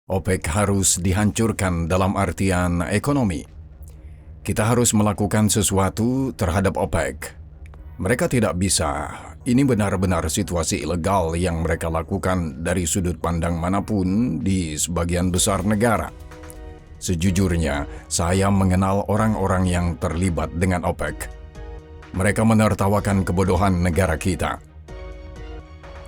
OPEC harus dihancurkan dalam artian ekonomi. Kita harus melakukan sesuatu terhadap OPEC. Mereka tidak bisa. Ini benar-benar situasi ilegal yang mereka lakukan dari sudut pandang manapun di sebagian besar negara. Sejujurnya, saya mengenal orang-orang yang terlibat dengan OPEC. Mereka menertawakan kebodohan negara kita.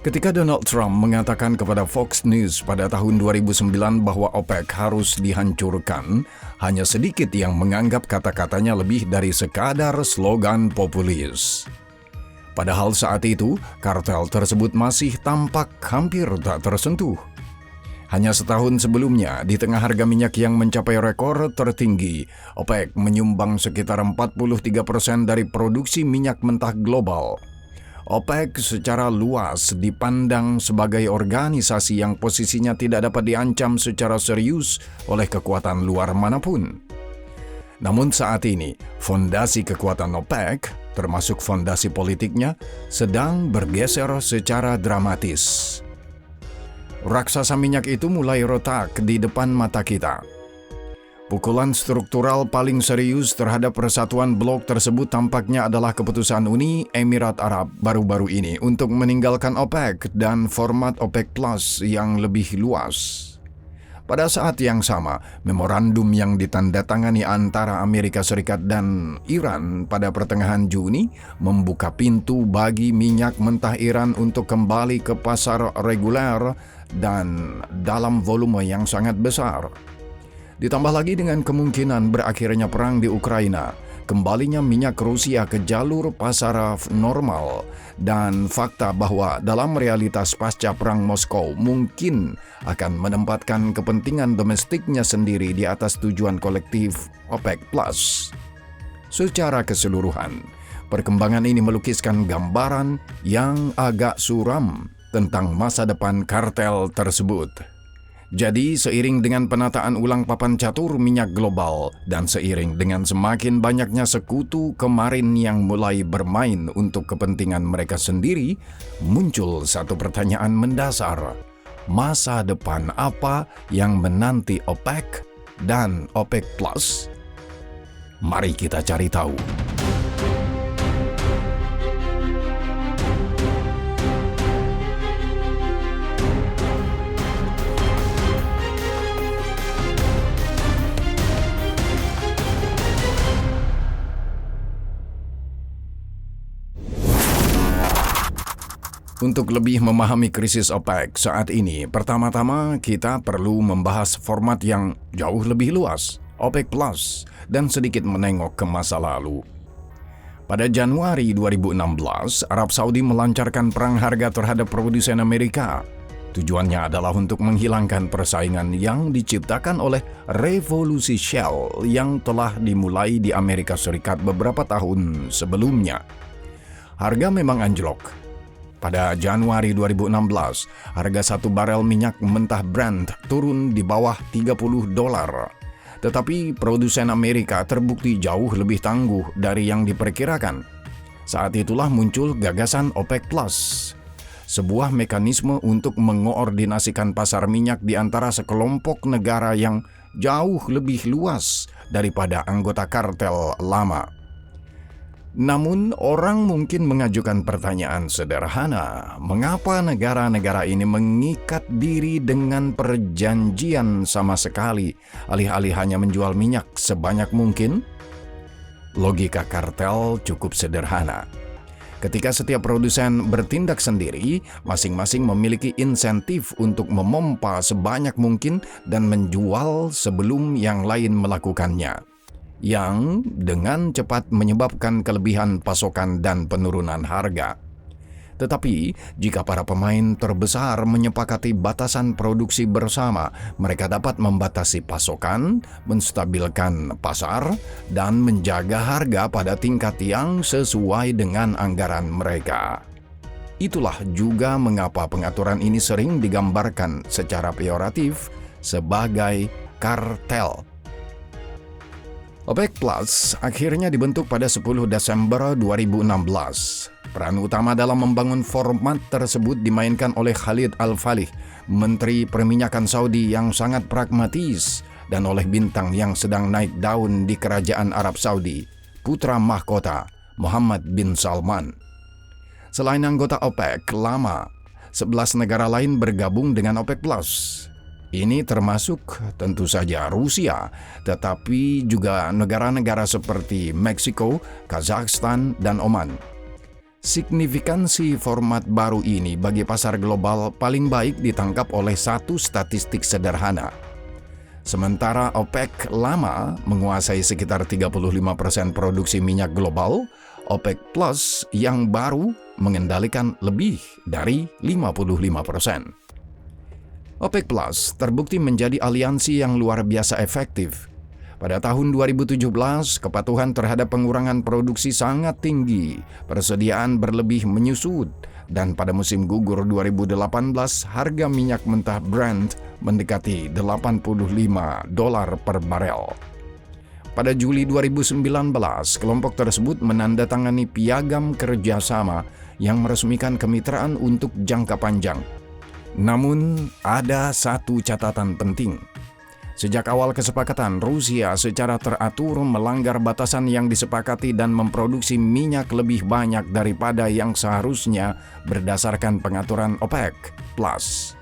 Ketika Donald Trump mengatakan kepada Fox News pada tahun 2009 bahwa OPEC harus dihancurkan, hanya sedikit yang menganggap kata-katanya lebih dari sekadar slogan populis. Padahal saat itu, kartel tersebut masih tampak hampir tak tersentuh. Hanya setahun sebelumnya, di tengah harga minyak yang mencapai rekor tertinggi, OPEC menyumbang sekitar 43% dari produksi minyak mentah global. OPEC secara luas dipandang sebagai organisasi yang posisinya tidak dapat diancam secara serius oleh kekuatan luar manapun. Namun saat ini, fondasi kekuatan OPEC, termasuk fondasi politiknya, sedang bergeser secara dramatis. Raksasa minyak itu mulai retak di depan mata kita. Pukulan struktural paling serius terhadap persatuan blok tersebut tampaknya adalah keputusan Uni Emirat Arab baru-baru ini untuk meninggalkan OPEC dan format OPEC Plus yang lebih luas. Pada saat yang sama, memorandum yang ditandatangani antara Amerika Serikat dan Iran pada pertengahan Juni membuka pintu bagi minyak mentah Iran untuk kembali ke pasar reguler dan dalam volume yang sangat besar. Ditambah lagi dengan kemungkinan berakhirnya perang di Ukraina, kembalinya minyak Rusia ke jalur pasar normal, dan fakta bahwa dalam realitas pasca perang Moskow mungkin akan menempatkan kepentingan domestiknya sendiri di atas tujuan kolektif OPEC Plus. Secara keseluruhan, perkembangan ini melukiskan gambaran yang agak suram tentang masa depan kartel tersebut. Jadi, seiring dengan penataan ulang papan catur minyak global dan seiring dengan semakin banyaknya sekutu kemarin yang mulai bermain untuk kepentingan mereka sendiri, muncul satu pertanyaan mendasar. Masa depan apa yang menanti OPEC dan OPEC Plus? Mari kita cari tahu. Untuk lebih memahami krisis OPEC saat ini, pertama-tama kita perlu membahas format yang jauh lebih luas, OPEC Plus, dan sedikit menengok ke masa lalu. Pada Januari 2016, Arab Saudi melancarkan perang harga terhadap produsen Amerika. Tujuannya adalah untuk menghilangkan persaingan yang diciptakan oleh revolusi Shell yang telah dimulai di Amerika Serikat beberapa tahun sebelumnya. Harga memang anjlok. Pada Januari 2016, harga satu barel minyak mentah Brent turun di bawah $30. Tetapi produsen Amerika terbukti jauh lebih tangguh dari yang diperkirakan. Saat itulah muncul gagasan OPEC Plus, sebuah mekanisme untuk mengoordinasikan pasar minyak di antara sekelompok negara yang jauh lebih luas daripada anggota kartel lama. Namun, orang mungkin mengajukan pertanyaan sederhana, mengapa negara-negara ini mengikat diri dengan perjanjian sama sekali, alih-alih hanya menjual minyak sebanyak mungkin? Logika kartel cukup sederhana. Ketika setiap produsen bertindak sendiri, masing-masing memiliki insentif untuk memompa sebanyak mungkin dan menjual sebelum yang lain melakukannya, yang dengan cepat menyebabkan kelebihan pasokan dan penurunan harga. Tetapi, jika para pemain terbesar menyepakati batasan produksi bersama, mereka dapat membatasi pasokan, menstabilkan pasar, dan menjaga harga pada tingkat yang sesuai dengan anggaran mereka. Itulah juga mengapa pengaturan ini sering digambarkan secara peyoratif sebagai kartel. OPEC Plus akhirnya dibentuk pada 10 Desember 2016. Peran utama dalam membangun format tersebut dimainkan oleh Khalid Al-Falih, Menteri Perminyakan Saudi yang sangat pragmatis, dan oleh bintang yang sedang naik daun di Kerajaan Arab Saudi, putra mahkota Muhammad bin Salman. Selain anggota OPEC lama, 11 negara lain bergabung dengan OPEC Plus. Ini termasuk tentu saja Rusia, tetapi juga negara-negara seperti Meksiko, Kazakhstan, dan Oman. Signifikansi format baru ini bagi pasar global paling baik ditangkap oleh satu statistik sederhana. Sementara OPEC lama menguasai sekitar 35% produksi minyak global, OPEC Plus yang baru mengendalikan lebih dari 55%. OPEC Plus terbukti menjadi aliansi yang luar biasa efektif. Pada tahun 2017, kepatuhan terhadap pengurangan produksi sangat tinggi, persediaan berlebih menyusut, dan pada musim gugur 2018, harga minyak mentah Brent mendekati $85 per barel. Pada Juli 2019, kelompok tersebut menandatangani piagam kerjasama yang meresmikan kemitraan untuk jangka panjang. Namun, ada satu catatan penting. Sejak awal kesepakatan, Rusia secara teratur melanggar batasan yang disepakati dan memproduksi minyak lebih banyak daripada yang seharusnya berdasarkan pengaturan OPEC Plus.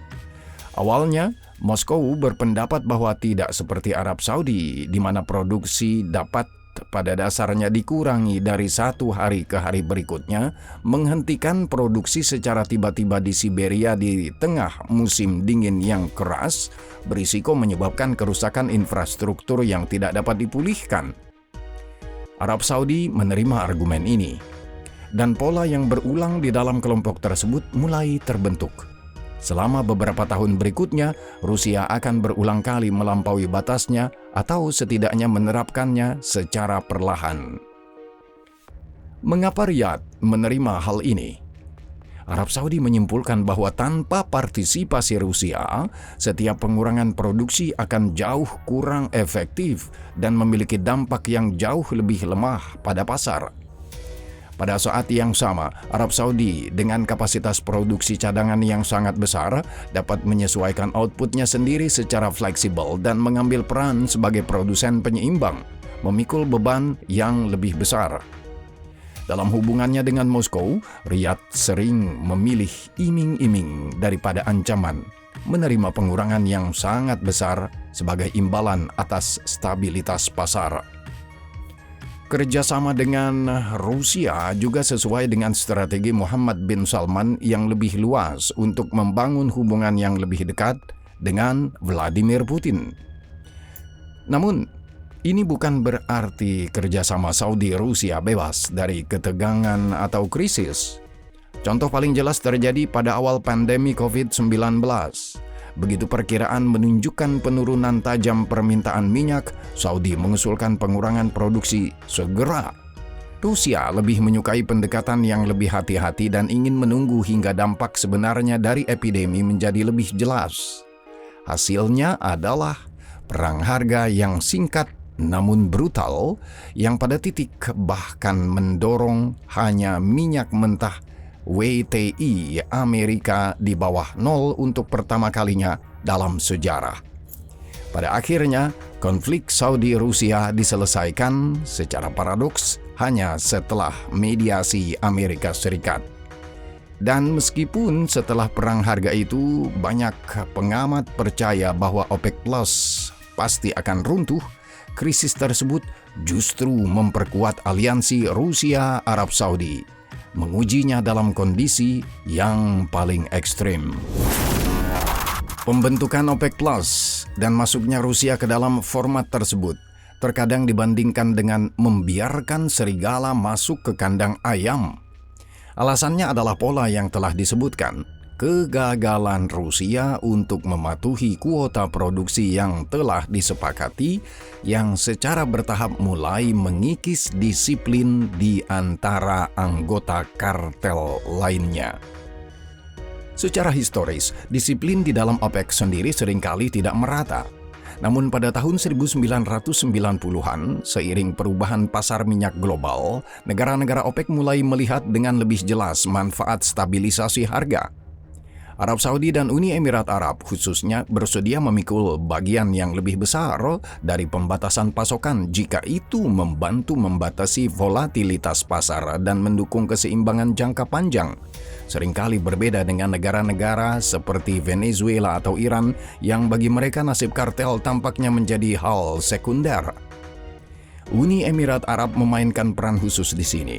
Awalnya, Moskow berpendapat bahwa tidak seperti Arab Saudi, di mana produksi dapat pada dasarnya dikurangi dari satu hari ke hari berikutnya, menghentikan produksi secara tiba-tiba di Siberia di tengah musim dingin yang keras, berisiko menyebabkan kerusakan infrastruktur yang tidak dapat dipulihkan. Arab Saudi menerima argumen ini, dan pola yang berulang di dalam kelompok tersebut mulai terbentuk. Selama beberapa tahun berikutnya, Rusia akan berulang kali melampaui batasnya atau setidaknya menerapkannya secara perlahan. Mengapa Riyadh menerima hal ini? Arab Saudi menyimpulkan bahwa tanpa partisipasi Rusia, setiap pengurangan produksi akan jauh kurang efektif dan memiliki dampak yang jauh lebih lemah pada pasar. Pada saat yang sama, Arab Saudi dengan kapasitas produksi cadangan yang sangat besar dapat menyesuaikan outputnya sendiri secara fleksibel dan mengambil peran sebagai produsen penyeimbang, memikul beban yang lebih besar. Dalam hubungannya dengan Moskow, Riyadh sering memilih iming-iming daripada ancaman, menerima pengurangan yang sangat besar sebagai imbalan atas stabilitas pasar. Kerjasama dengan Rusia juga sesuai dengan strategi Muhammad bin Salman yang lebih luas untuk membangun hubungan yang lebih dekat dengan Vladimir Putin. Namun, ini bukan berarti kerjasama Saudi-Rusia bebas dari ketegangan atau krisis. Contoh paling jelas terjadi pada awal pandemi COVID-19. Begitu perkiraan menunjukkan penurunan tajam permintaan minyak, Saudi mengusulkan pengurangan produksi segera. Rusia lebih menyukai pendekatan yang lebih hati-hati dan ingin menunggu hingga dampak sebenarnya dari epidemi menjadi lebih jelas. Hasilnya adalah perang harga yang singkat namun brutal, yang pada titik bahkan mendorong hanya minyak mentah WTI Amerika di bawah nol untuk pertama kalinya dalam sejarah. Pada akhirnya, konflik Saudi-Rusia diselesaikan secara paradoks hanya setelah mediasi Amerika Serikat. Dan meskipun setelah perang harga itu banyak pengamat percaya bahwa OPEC Plus pasti akan runtuh, krisis tersebut justru memperkuat aliansi Rusia-Arab Saudi, mengujinya dalam kondisi yang paling ekstrim. Pembentukan OPEC Plus dan masuknya Rusia ke dalam format tersebut terkadang dibandingkan dengan membiarkan serigala masuk ke kandang ayam. Alasannya adalah pola yang telah disebutkan, kegagalan Rusia untuk mematuhi kuota produksi yang telah disepakati yang secara bertahap mulai mengikis disiplin di antara anggota kartel lainnya. Secara historis, disiplin di dalam OPEC sendiri seringkali tidak merata. Namun pada tahun 1990-an, seiring perubahan pasar minyak global, negara-negara OPEC mulai melihat dengan lebih jelas manfaat stabilisasi harga. Arab Saudi dan Uni Emirat Arab khususnya bersedia memikul bagian yang lebih besar dari pembatasan pasokan jika itu membantu membatasi volatilitas pasar dan mendukung keseimbangan jangka panjang. Seringkali berbeda dengan negara-negara seperti Venezuela atau Iran yang bagi mereka nasib kartel tampaknya menjadi hal sekunder. Uni Emirat Arab memainkan peran khusus di sini.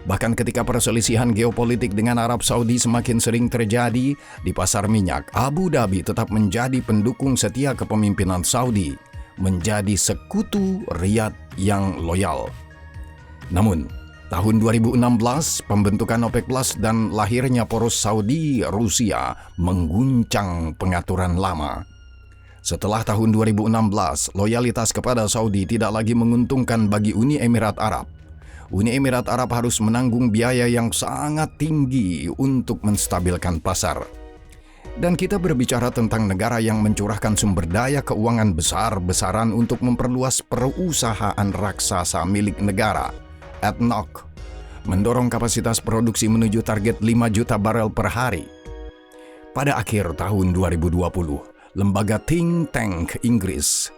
Bahkan ketika perselisihan geopolitik dengan Arab Saudi semakin sering terjadi di pasar minyak, Abu Dhabi tetap menjadi pendukung setia kepemimpinan Saudi, menjadi sekutu Riyadh yang loyal. Namun, tahun 2016, pembentukan OPEC Plus dan lahirnya poros Saudi-Rusia mengguncang pengaturan lama. Setelah tahun 2016, loyalitas kepada Saudi tidak lagi menguntungkan bagi Uni Emirat Arab. Uni Emirat Arab harus menanggung biaya yang sangat tinggi untuk menstabilkan pasar. Dan kita berbicara tentang negara yang mencurahkan sumber daya keuangan besar-besaran untuk memperluas perusahaan raksasa milik negara, ADNOC, mendorong kapasitas produksi menuju target 5 juta barel per hari. Pada akhir tahun 2020, lembaga think tank Inggris,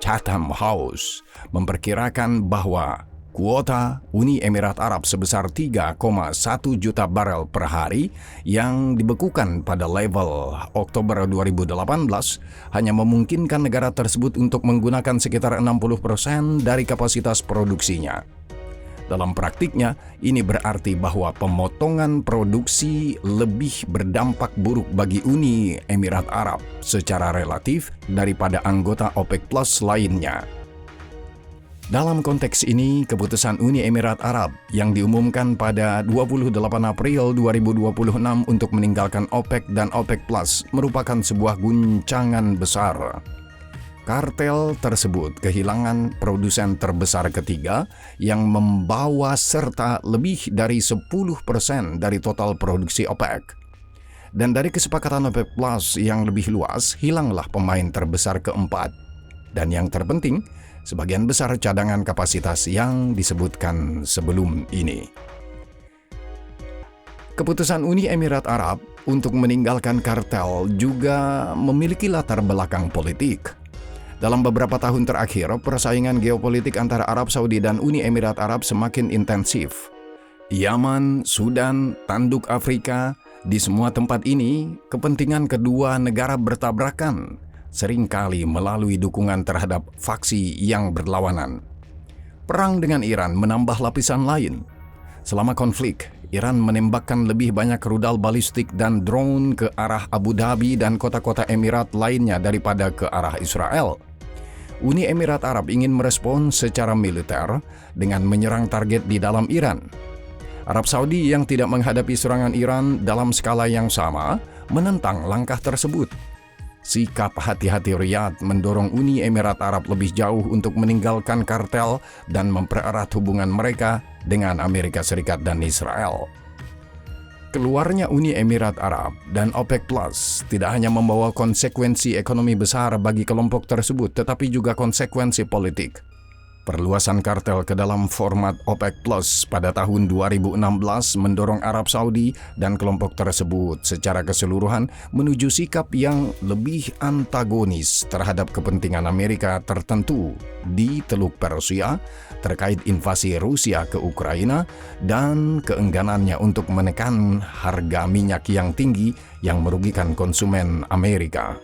Chatham House, memperkirakan bahwa kuota Uni Emirat Arab sebesar 3,1 juta barel per hari yang dibekukan pada level Oktober 2018 hanya memungkinkan negara tersebut untuk menggunakan sekitar 60% dari kapasitas produksinya. Dalam praktiknya, ini berarti bahwa pemotongan produksi lebih berdampak buruk bagi Uni Emirat Arab secara relatif daripada anggota OPEC Plus lainnya. Dalam konteks ini, keputusan Uni Emirat Arab yang diumumkan pada 28 April 2026 untuk meninggalkan OPEC dan OPEC Plus merupakan sebuah guncangan besar. Kartel tersebut kehilangan produsen terbesar ketiga yang membawa serta lebih dari 10% dari total produksi OPEC. Dan dari kesepakatan OPEC Plus yang lebih luas, hilanglah pemain terbesar keempat. Dan yang terpenting, sebagian besar cadangan kapasitas yang disebutkan sebelum ini. Keputusan Uni Emirat Arab untuk meninggalkan kartel juga memiliki latar belakang politik. Dalam beberapa tahun terakhir, persaingan geopolitik antara Arab Saudi dan Uni Emirat Arab semakin intensif. Yaman, Sudan, Tanduk Afrika, di semua tempat ini, kepentingan kedua negara bertabrakan, seringkali melalui dukungan terhadap faksi yang berlawanan. Perang dengan Iran menambah lapisan lain. Selama konflik, Iran menembakkan lebih banyak rudal balistik dan drone ke arah Abu Dhabi dan kota-kota Emirat lainnya daripada ke arah Israel. Uni Emirat Arab ingin merespons secara militer dengan menyerang target di dalam Iran. Arab Saudi yang tidak menghadapi serangan Iran dalam skala yang sama menentang langkah tersebut. Sikap hati-hati Riyadh mendorong Uni Emirat Arab lebih jauh untuk meninggalkan kartel dan mempererat hubungan mereka dengan Amerika Serikat dan Israel. Keluarnya Uni Emirat Arab dan OPEC Plus tidak hanya membawa konsekuensi ekonomi besar bagi kelompok tersebut, tetapi juga konsekuensi politik. Perluasan kartel ke dalam format OPEC Plus pada tahun 2016 mendorong Arab Saudi dan kelompok tersebut secara keseluruhan menuju sikap yang lebih antagonis terhadap kepentingan Amerika tertentu di Teluk Persia terkait invasi Rusia ke Ukraina dan keengganannya untuk menekan harga minyak yang tinggi yang merugikan konsumen Amerika.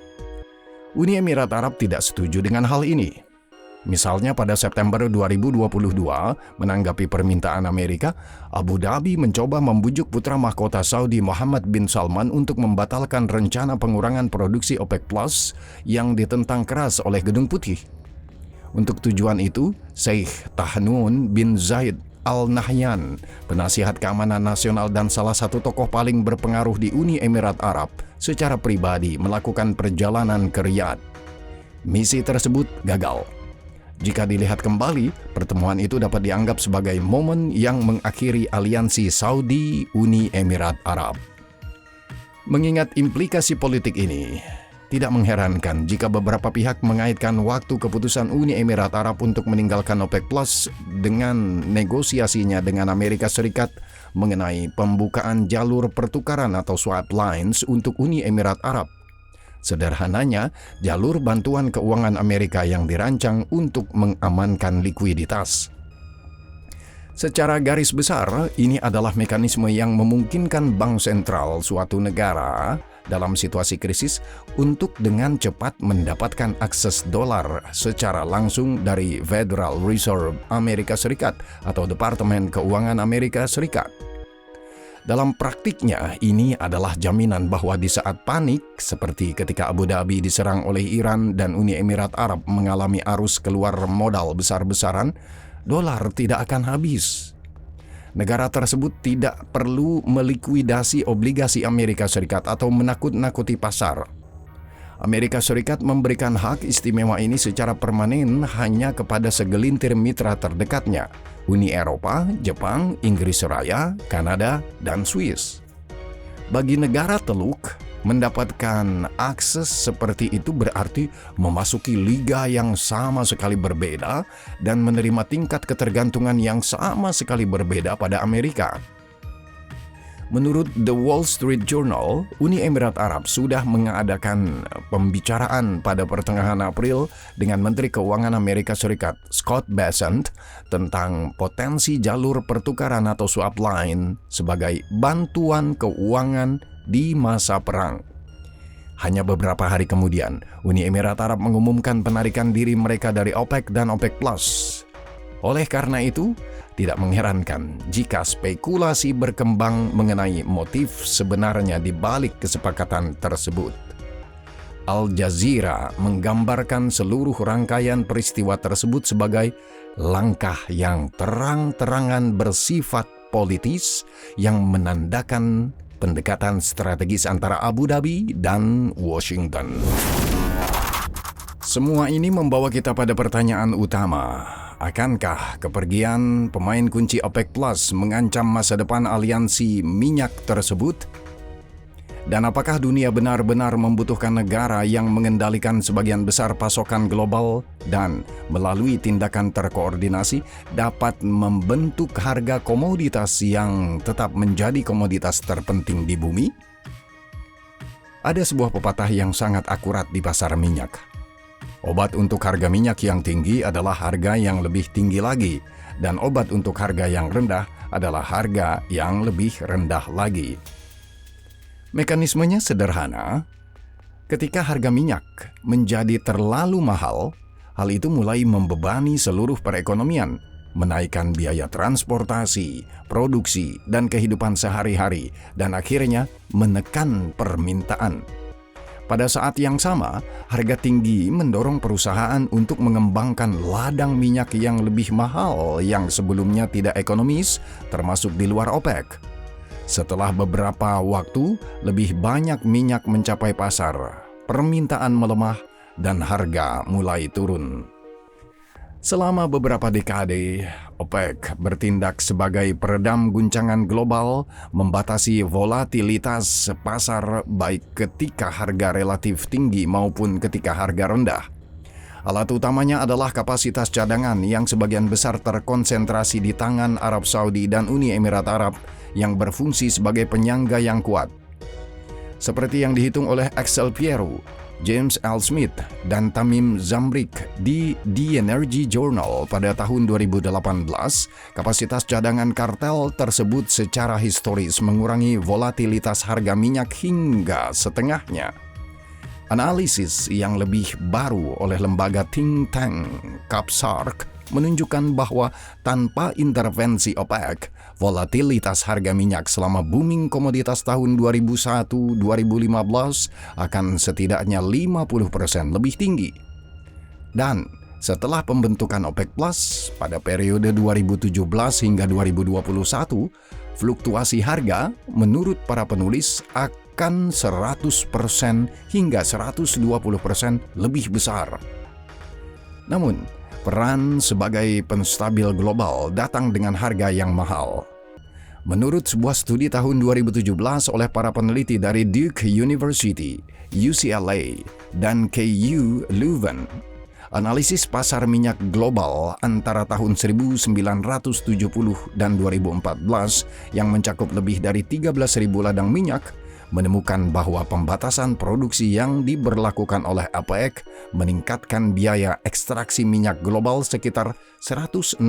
Uni Emirat Arab tidak setuju dengan hal ini. Misalnya pada September 2022, menanggapi permintaan Amerika, Abu Dhabi mencoba membujuk putra mahkota Saudi Muhammad bin Salman untuk membatalkan rencana pengurangan produksi OPEC Plus yang ditentang keras oleh Gedung Putih. Untuk tujuan itu, Sheikh Tahnun bin Zaid Al Nahyan, penasihat keamanan nasional dan salah satu tokoh paling berpengaruh di Uni Emirat Arab, secara pribadi melakukan perjalanan ke Riyadh. Misi tersebut gagal. Jika dilihat kembali, pertemuan itu dapat dianggap sebagai momen yang mengakhiri aliansi Saudi-Uni Emirat Arab. Mengingat implikasi politik ini, Tidak mengherankan jika beberapa pihak mengaitkan waktu keputusan Uni Emirat Arab untuk meninggalkan OPEC Plus dengan negosiasinya dengan Amerika Serikat mengenai pembukaan jalur pertukaran atau swap lines untuk Uni Emirat Arab. Sederhananya, jalur bantuan keuangan Amerika yang dirancang untuk mengamankan likuiditas. Secara garis besar, ini adalah mekanisme yang memungkinkan bank sentral suatu negara dalam situasi krisis untuk dengan cepat mendapatkan akses dolar secara langsung dari Federal Reserve Amerika Serikat atau Departemen Keuangan Amerika Serikat. Dalam praktiknya, ini adalah jaminan bahwa di saat panik, seperti ketika Abu Dhabi diserang oleh Iran dan Uni Emirat Arab mengalami arus keluar modal besar-besaran, dolar tidak akan habis. Negara tersebut tidak perlu melikuidasi obligasi Amerika Serikat atau menakut-nakuti pasar. Amerika Serikat memberikan hak istimewa ini secara permanen hanya kepada segelintir mitra terdekatnya, Uni Eropa, Jepang, Inggris Raya, Kanada, dan Swiss. Bagi negara Teluk, mendapatkan akses seperti itu berarti memasuki liga yang sama sekali berbeda dan menerima tingkat ketergantungan yang sama sekali berbeda pada Amerika. Menurut The Wall Street Journal, Uni Emirat Arab sudah mengadakan pembicaraan pada pertengahan April dengan Menteri Keuangan Amerika Serikat Scott Bessent tentang potensi jalur pertukaran atau swap line sebagai bantuan keuangan di masa perang. Hanya beberapa hari kemudian, Uni Emirat Arab mengumumkan penarikan diri mereka dari OPEC dan OPEC Plus. Oleh karena itu, tidak mengherankan jika spekulasi berkembang mengenai motif sebenarnya di balik kesepakatan tersebut. Al Jazeera menggambarkan seluruh rangkaian peristiwa tersebut sebagai langkah yang terang-terangan bersifat politis yang menandakan pendekatan strategis antara Abu Dhabi dan Washington. Semua ini membawa kita pada pertanyaan utama. Akankah kepergian pemain kunci OPEC Plus mengancam masa depan aliansi minyak tersebut? Dan apakah dunia benar-benar membutuhkan negara yang mengendalikan sebagian besar pasokan global dan melalui tindakan terkoordinasi dapat membentuk harga komoditas yang tetap menjadi komoditas terpenting di bumi? Ada sebuah pepatah yang sangat akurat di pasar minyak. Obat untuk harga minyak yang tinggi adalah harga yang lebih tinggi lagi, dan obat untuk harga yang rendah adalah harga yang lebih rendah lagi. Mekanismenya sederhana. Ketika harga minyak menjadi terlalu mahal, hal itu mulai membebani seluruh perekonomian, menaikkan biaya transportasi, produksi, dan kehidupan sehari-hari, dan akhirnya menekan permintaan. Pada saat yang sama, harga tinggi mendorong perusahaan untuk mengembangkan ladang minyak yang lebih mahal yang sebelumnya tidak ekonomis, termasuk di luar OPEC. Setelah beberapa waktu, lebih banyak minyak mencapai pasar, permintaan melemah, dan harga mulai turun. Selama beberapa dekade, OPEC bertindak sebagai peredam guncangan global, membatasi volatilitas pasar baik ketika harga relatif tinggi maupun ketika harga rendah. Alat utamanya adalah kapasitas cadangan yang sebagian besar terkonsentrasi di tangan Arab Saudi dan Uni Emirat Arab yang berfungsi sebagai penyangga yang kuat. Seperti yang dihitung oleh Axel Pieru, James L. Smith, dan Tamim Zamrik di The Energy Journal pada tahun 2018, kapasitas cadangan kartel tersebut secara historis mengurangi volatilitas harga minyak hingga setengahnya. Analisis yang lebih baru oleh lembaga think tank Capsark menunjukkan bahwa tanpa intervensi OPEC, volatilitas harga minyak selama booming komoditas tahun 2001-2015 akan setidaknya 50% lebih tinggi. Dan setelah pembentukan OPEC Plus pada periode 2017 hingga 2021, fluktuasi harga menurut para penulis akan 100% hingga 120% lebih besar. Namun, peran sebagai penstabil global datang dengan harga yang mahal. Menurut sebuah studi tahun 2017 oleh para peneliti dari Duke University, UCLA, dan KU Leuven, analisis pasar minyak global antara tahun 1970 dan 2014 yang mencakup lebih dari 13.000 ladang minyak menemukan bahwa pembatasan produksi yang diberlakukan oleh OPEC meningkatkan biaya ekstraksi minyak global sekitar 160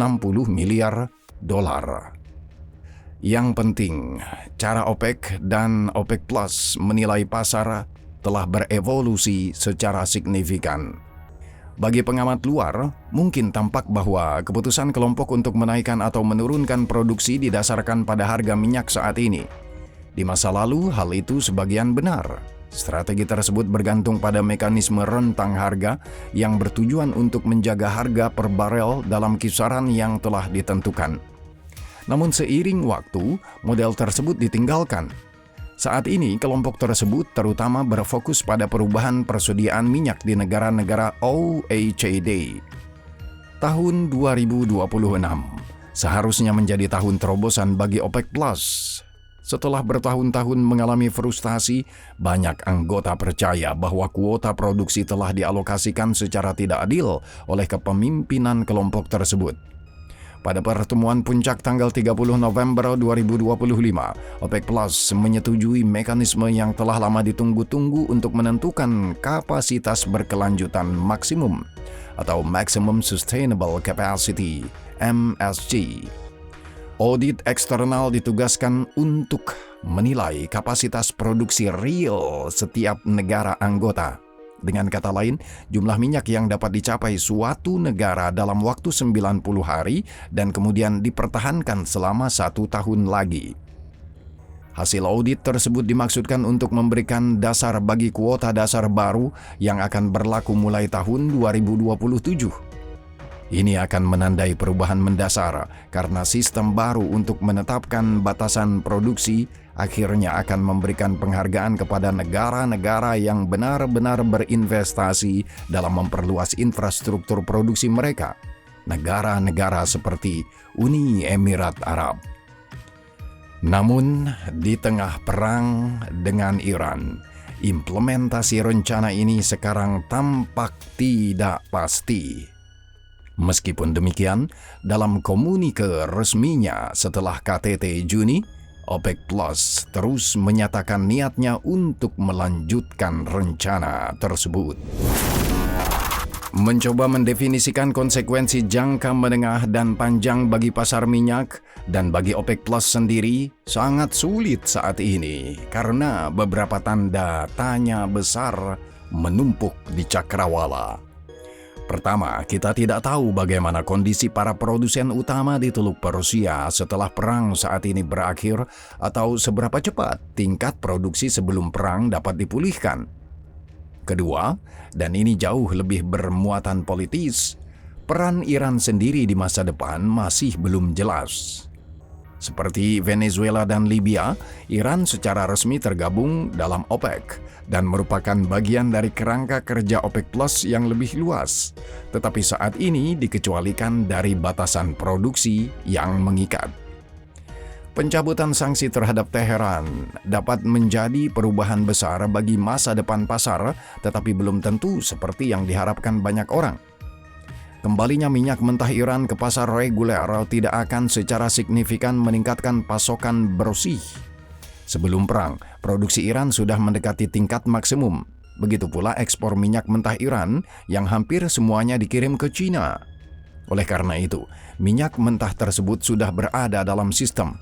miliar dolar. Yang penting, cara OPEC dan OPEC Plus menilai pasar telah berevolusi secara signifikan. Bagi pengamat luar, mungkin tampak bahwa keputusan kelompok untuk menaikkan atau menurunkan produksi didasarkan pada harga minyak saat ini. Di masa lalu, hal itu sebagian benar. Strategi tersebut bergantung pada mekanisme rentang harga yang bertujuan untuk menjaga harga per barel dalam kisaran yang telah ditentukan. Namun seiring waktu, model tersebut ditinggalkan. Saat ini, kelompok tersebut terutama berfokus pada perubahan persediaan minyak di negara-negara OECD. Tahun 2026 seharusnya menjadi tahun terobosan bagi OPEC Plus. Setelah bertahun-tahun mengalami frustasi, banyak anggota percaya bahwa kuota produksi telah dialokasikan secara tidak adil oleh kepemimpinan kelompok tersebut. Pada pertemuan puncak tanggal 30 November 2025, OPEC Plus menyetujui mekanisme yang telah lama ditunggu-tunggu untuk menentukan kapasitas berkelanjutan maksimum atau Maximum Sustainable Capacity (MSC). Audit eksternal ditugaskan untuk menilai kapasitas produksi real setiap negara anggota. Dengan kata lain, jumlah minyak yang dapat dicapai suatu negara dalam waktu 90 hari dan kemudian dipertahankan selama 1 tahun lagi. Hasil audit tersebut dimaksudkan untuk memberikan dasar bagi kuota dasar baru yang akan berlaku mulai tahun 2027. Ini akan menandai perubahan mendasar karena sistem baru untuk menetapkan batasan produksi akhirnya akan memberikan penghargaan kepada negara-negara yang benar-benar berinvestasi dalam memperluas infrastruktur produksi mereka. Negara-negara seperti Uni Emirat Arab. Namun, di tengah perang dengan Iran, implementasi rencana ini sekarang tampak tidak pasti. Meskipun demikian, dalam komunike resminya setelah KTT Juni, OPEC Plus terus menyatakan niatnya untuk melanjutkan rencana tersebut. Mencoba mendefinisikan konsekuensi jangka menengah dan panjang bagi pasar minyak dan bagi OPEC Plus sendiri sangat sulit saat ini karena beberapa tanda tanya besar menumpuk di cakrawala. Pertama, kita tidak tahu bagaimana kondisi para produsen utama di Teluk Persia setelah perang saat ini berakhir atau seberapa cepat tingkat produksi sebelum perang dapat dipulihkan. Kedua, dan ini jauh lebih bermuatan politis, peran Iran sendiri di masa depan masih belum jelas. Seperti Venezuela dan Libya, Iran secara resmi tergabung dalam OPEC dan merupakan bagian dari kerangka kerja OPEC Plus yang lebih luas, tetapi saat ini dikecualikan dari batasan produksi yang mengikat. Pencabutan sanksi terhadap Teheran dapat menjadi perubahan besar bagi masa depan pasar, tetapi belum tentu seperti yang diharapkan banyak orang. Kembalinya minyak mentah Iran ke pasar reguler tidak akan secara signifikan meningkatkan pasokan bersih. Sebelum perang, produksi Iran sudah mendekati tingkat maksimum. Begitu pula ekspor minyak mentah Iran yang hampir semuanya dikirim ke China. Oleh karena itu, minyak mentah tersebut sudah berada dalam sistem,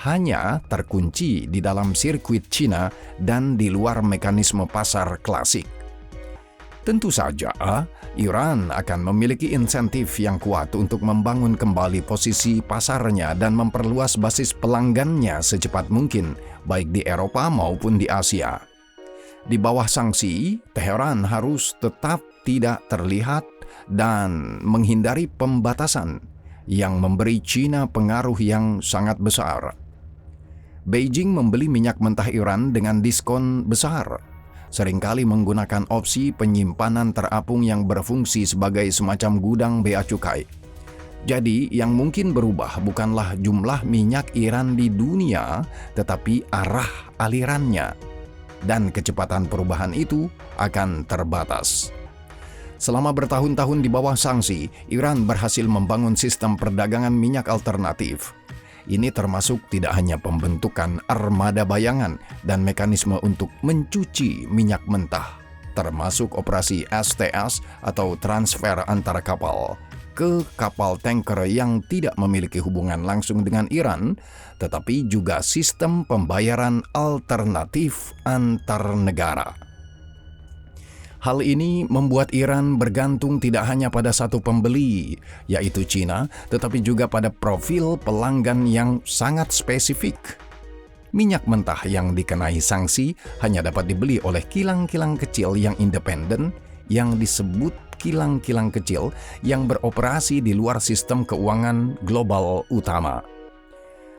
hanya terkunci di dalam sirkuit China dan di luar mekanisme pasar klasik. Tentu saja, Iran akan memiliki insentif yang kuat untuk membangun kembali posisi pasarnya dan memperluas basis pelanggannya secepat mungkin, baik di Eropa maupun di Asia. Di bawah sanksi, Teheran harus tetap tidak terlihat dan menghindari pembatasan yang memberi China pengaruh yang sangat besar. Beijing membeli minyak mentah Iran dengan diskon besar, seringkali menggunakan opsi penyimpanan terapung yang berfungsi sebagai semacam gudang bea cukai. Jadi, yang mungkin berubah bukanlah jumlah minyak Iran di dunia, tetapi arah alirannya. Dan kecepatan perubahan itu akan terbatas. Selama bertahun-tahun di bawah sanksi, Iran berhasil membangun sistem perdagangan minyak alternatif. Ini termasuk tidak hanya pembentukan armada bayangan dan mekanisme untuk mencuci minyak mentah, termasuk operasi STS atau transfer antara kapal ke kapal tanker yang tidak memiliki hubungan langsung dengan Iran, tetapi juga sistem pembayaran alternatif antar negara. Hal ini membuat Iran bergantung tidak hanya pada satu pembeli, yaitu China, tetapi juga pada profil pelanggan yang sangat spesifik. Minyak mentah yang dikenai sanksi hanya dapat dibeli oleh kilang-kilang kecil yang independen, yang disebut kilang-kilang kecil yang beroperasi di luar sistem keuangan global utama.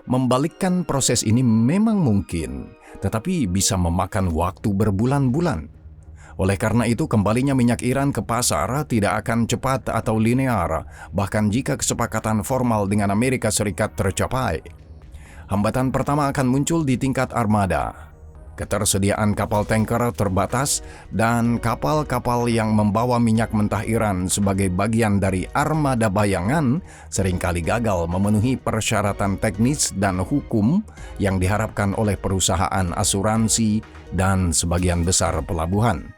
Membalikkan proses ini memang mungkin, tetapi bisa memakan waktu berbulan-bulan. Oleh karena itu, kembalinya minyak Iran ke pasar tidak akan cepat atau linear, bahkan jika kesepakatan formal dengan Amerika Serikat tercapai. Hambatan pertama akan muncul di tingkat armada. Ketersediaan kapal tanker terbatas dan kapal-kapal yang membawa minyak mentah Iran sebagai bagian dari armada bayangan seringkali gagal memenuhi persyaratan teknis dan hukum yang diharapkan oleh perusahaan asuransi dan sebagian besar pelabuhan.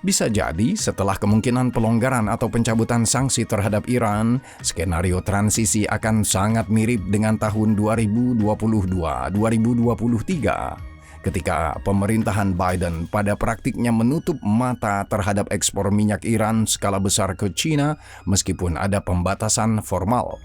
Bisa jadi setelah kemungkinan pelonggaran atau pencabutan sanksi terhadap Iran, skenario transisi akan sangat mirip dengan tahun 2022-2023. Ketika pemerintahan Biden pada praktiknya menutup mata terhadap ekspor minyak Iran skala besar ke China meskipun ada pembatasan formal.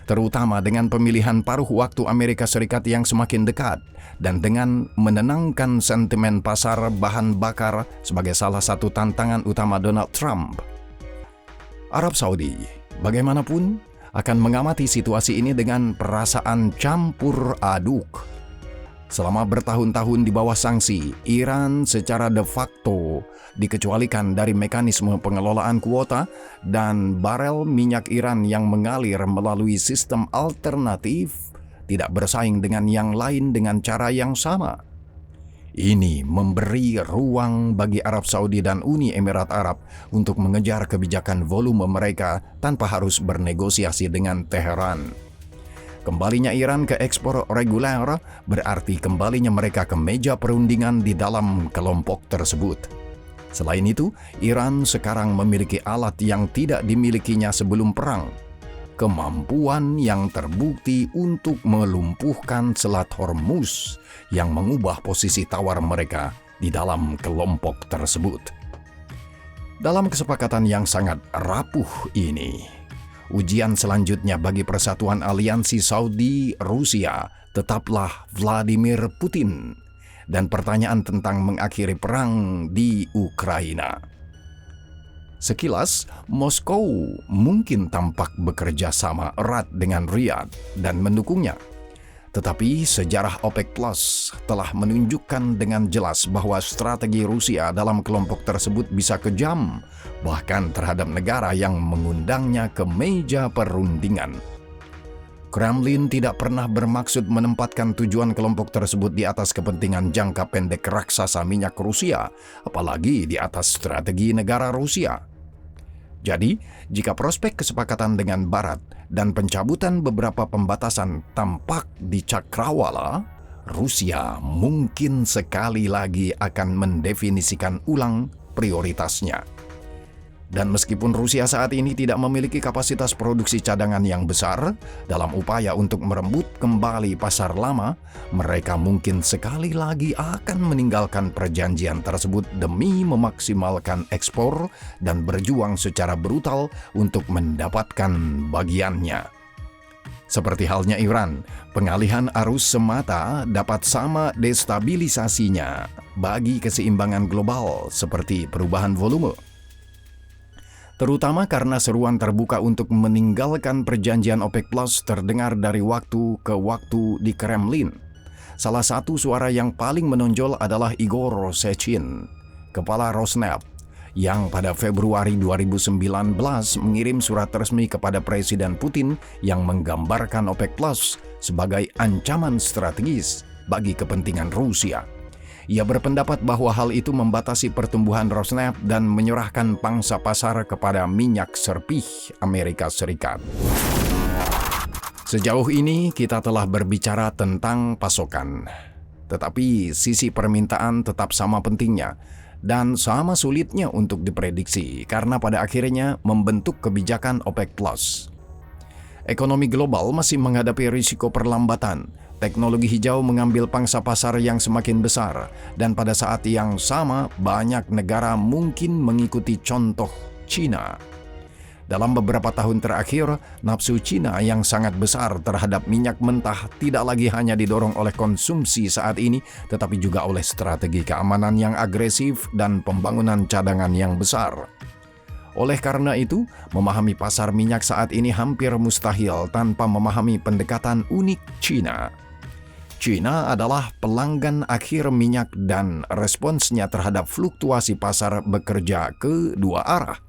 Terutama dengan pemilihan paruh waktu Amerika Serikat yang semakin dekat dan dengan menenangkan sentimen pasar bahan bakar sebagai salah satu tantangan utama Donald Trump. Arab Saudi, bagaimanapun, akan mengamati situasi ini dengan perasaan campur aduk. Selama bertahun-tahun di bawah sanksi, Iran secara de facto dikecualikan dari mekanisme pengelolaan kuota dan barel minyak Iran yang mengalir melalui sistem alternatif tidak bersaing dengan yang lain dengan cara yang sama. Ini memberi ruang bagi Arab Saudi dan Uni Emirat Arab untuk mengejar kebijakan volume mereka tanpa harus bernegosiasi dengan Teheran. Kembalinya Iran ke ekspor reguler berarti kembalinya mereka ke meja perundingan di dalam kelompok tersebut. Selain itu, Iran sekarang memiliki alat yang tidak dimilikinya sebelum perang. Kemampuan yang terbukti untuk melumpuhkan Selat Hormuz yang mengubah posisi tawar mereka di dalam kelompok tersebut. Dalam kesepakatan yang sangat rapuh ini, ujian selanjutnya bagi persatuan aliansi Saudi-Rusia tetaplah Vladimir Putin dan pertanyaan tentang mengakhiri perang di Ukraina. Sekilas, Moskow mungkin tampak bekerja sama erat dengan Riyadh dan mendukungnya. Tetapi sejarah OPEC Plus telah menunjukkan dengan jelas bahwa strategi Rusia dalam kelompok tersebut bisa kejam, bahkan terhadap negara yang mengundangnya ke meja perundingan. Kremlin tidak pernah bermaksud menempatkan tujuan kelompok tersebut di atas kepentingan jangka pendek raksasa minyak Rusia, apalagi di atas strategi negara Rusia. Jadi, jika prospek kesepakatan dengan Barat dan pencabutan beberapa pembatasan tampak di cakrawala, Rusia mungkin sekali lagi akan mendefinisikan ulang prioritasnya. Dan meskipun Rusia saat ini tidak memiliki kapasitas produksi cadangan yang besar, dalam upaya untuk merembut kembali pasar lama, mereka mungkin sekali lagi akan meninggalkan perjanjian tersebut demi memaksimalkan ekspor dan berjuang secara brutal untuk mendapatkan bagiannya. Seperti halnya Iran, pengalihan arus semata dapat sama destabilisasinya bagi keseimbangan global seperti perubahan volume. Terutama karena seruan terbuka untuk meninggalkan perjanjian OPEC Plus terdengar dari waktu ke waktu di Kremlin. Salah satu suara yang paling menonjol adalah Igor Sechin, kepala Rosneft, yang pada Februari 2019 mengirim surat resmi kepada Presiden Putin yang menggambarkan OPEC Plus sebagai ancaman strategis bagi kepentingan Rusia. Ia berpendapat bahwa hal itu membatasi pertumbuhan Rosneft dan menyerahkan pangsa pasar kepada minyak serpih Amerika Serikat. Sejauh ini kita telah berbicara tentang pasokan, tetapi sisi permintaan tetap sama pentingnya dan sama sulitnya untuk diprediksi karena pada akhirnya membentuk kebijakan OPEC Plus. Ekonomi global masih menghadapi risiko perlambatan. Teknologi hijau mengambil pangsa pasar yang semakin besar, dan pada saat yang sama banyak negara mungkin mengikuti contoh China. Dalam beberapa tahun terakhir, nafsu China yang sangat besar terhadap minyak mentah tidak lagi hanya didorong oleh konsumsi saat ini, tetapi juga oleh strategi keamanan yang agresif dan pembangunan cadangan yang besar. Oleh karena itu, memahami pasar minyak saat ini hampir mustahil tanpa memahami pendekatan unik China. China adalah pelanggan akhir minyak dan responsnya terhadap fluktuasi pasar bekerja ke dua arah.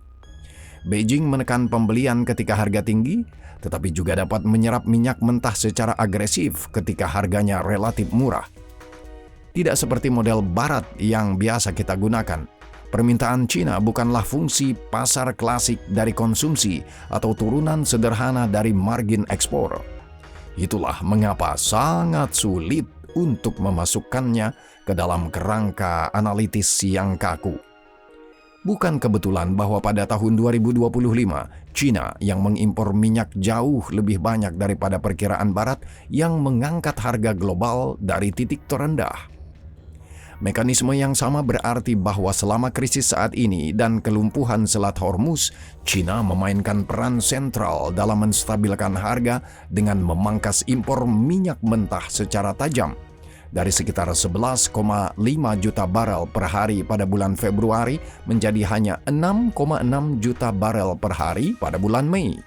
Beijing menekan pembelian ketika harga tinggi, tetapi juga dapat menyerap minyak mentah secara agresif ketika harganya relatif murah. Tidak seperti model barat yang biasa kita gunakan. Permintaan China bukanlah fungsi pasar klasik dari konsumsi atau turunan sederhana dari margin ekspor. Itulah mengapa sangat sulit untuk memasukkannya ke dalam kerangka analitis yang kaku. Bukan kebetulan bahwa pada tahun 2025, China yang mengimpor minyak jauh lebih banyak daripada perkiraan Barat yang mengangkat harga global dari titik terendah. Mekanisme yang sama berarti bahwa selama krisis saat ini dan kelumpuhan Selat Hormuz, China memainkan peran sentral dalam menstabilkan harga dengan memangkas impor minyak mentah secara tajam dari sekitar 11,5 juta barel per hari pada bulan Februari menjadi hanya 6,6 juta barel per hari pada bulan Mei.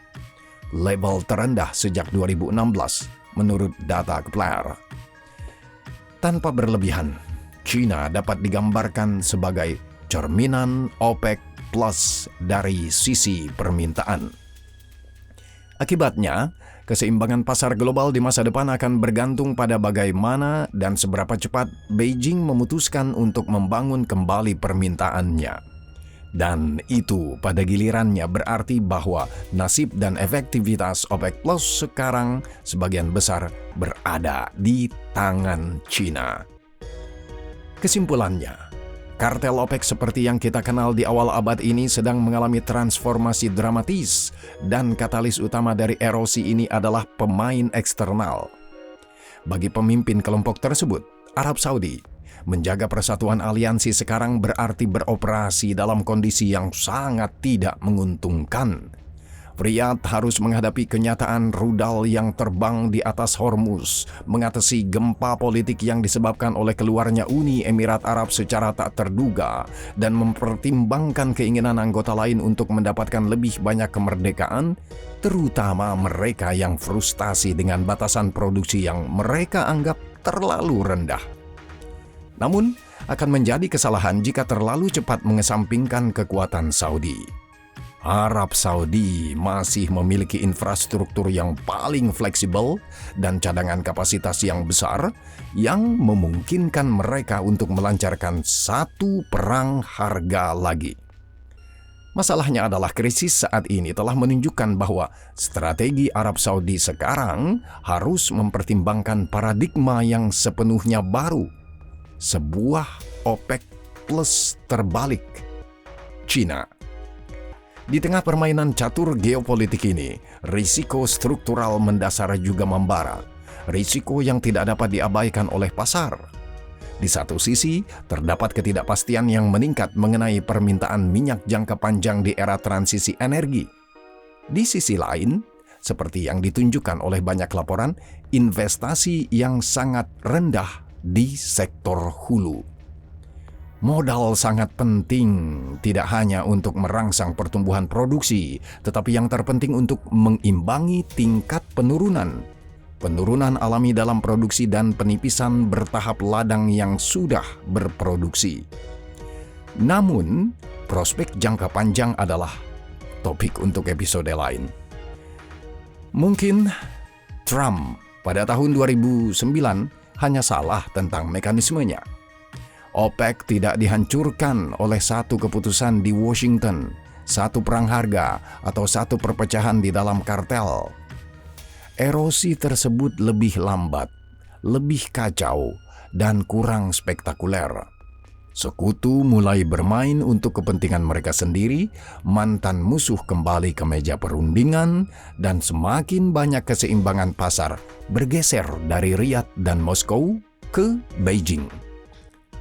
Level terendah sejak 2016 menurut data Kepler. Tanpa berlebihan, China dapat digambarkan sebagai cerminan OPEC Plus dari sisi permintaan. Akibatnya, keseimbangan pasar global di masa depan akan bergantung pada bagaimana dan seberapa cepat Beijing memutuskan untuk membangun kembali permintaannya. Dan itu pada gilirannya berarti bahwa nasib dan efektivitas OPEC Plus sekarang sebagian besar berada di tangan China. Kesimpulannya, kartel OPEC seperti yang kita kenal di awal abad ini sedang mengalami transformasi dramatis dan katalis utama dari erosi ini adalah pemain eksternal. Bagi pemimpin kelompok tersebut, Arab Saudi, menjaga persatuan aliansi sekarang berarti beroperasi dalam kondisi yang sangat tidak menguntungkan. Riyadh harus menghadapi kenyataan rudal yang terbang di atas Hormuz, mengatasi gempa politik yang disebabkan oleh keluarnya Uni Emirat Arab secara tak terduga, dan mempertimbangkan keinginan anggota lain untuk mendapatkan lebih banyak kemerdekaan, terutama mereka yang frustasi dengan batasan produksi yang mereka anggap terlalu rendah. Namun, akan menjadi kesalahan jika terlalu cepat mengesampingkan kekuatan Saudi. Arab Saudi masih memiliki infrastruktur yang paling fleksibel dan cadangan kapasitas yang besar yang memungkinkan mereka untuk melancarkan satu perang harga lagi. Masalahnya adalah krisis saat ini telah menunjukkan bahwa strategi Arab Saudi sekarang harus mempertimbangkan paradigma yang sepenuhnya baru. Sebuah OPEC Plus terbalik. China. Di tengah permainan catur geopolitik ini, risiko struktural mendasar juga membara. Risiko yang tidak dapat diabaikan oleh pasar. Di satu sisi, terdapat ketidakpastian yang meningkat mengenai permintaan minyak jangka panjang di era transisi energi. Di sisi lain, seperti yang ditunjukkan oleh banyak laporan, investasi yang sangat rendah di sektor hulu. Modal sangat penting, tidak hanya untuk merangsang pertumbuhan produksi, tetapi yang terpenting untuk mengimbangi tingkat penurunan alami dalam produksi dan penipisan bertahap ladang yang sudah berproduksi. Namun, Prospek jangka panjang adalah topik untuk episode lain. Mungkin Trump pada tahun 2009 hanya salah tentang mekanismenya. OPEC tidak dihancurkan oleh satu keputusan di Washington, satu perang harga, atau satu perpecahan di dalam kartel. Erosi tersebut lebih lambat, lebih kacau, dan kurang spektakuler. Sekutu mulai bermain untuk kepentingan mereka sendiri, mantan musuh kembali ke meja perundingan, dan semakin banyak keseimbangan pasar bergeser dari Riyadh dan Moskow ke Beijing.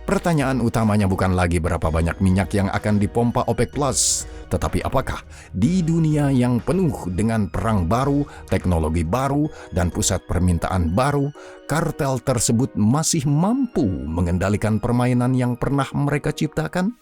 Pertanyaan utamanya bukan lagi berapa banyak minyak yang akan dipompa OPEC Plus, tetapi apakah di dunia yang penuh dengan perang baru, teknologi baru, dan pusat permintaan baru, kartel tersebut masih mampu mengendalikan permainan yang pernah mereka ciptakan?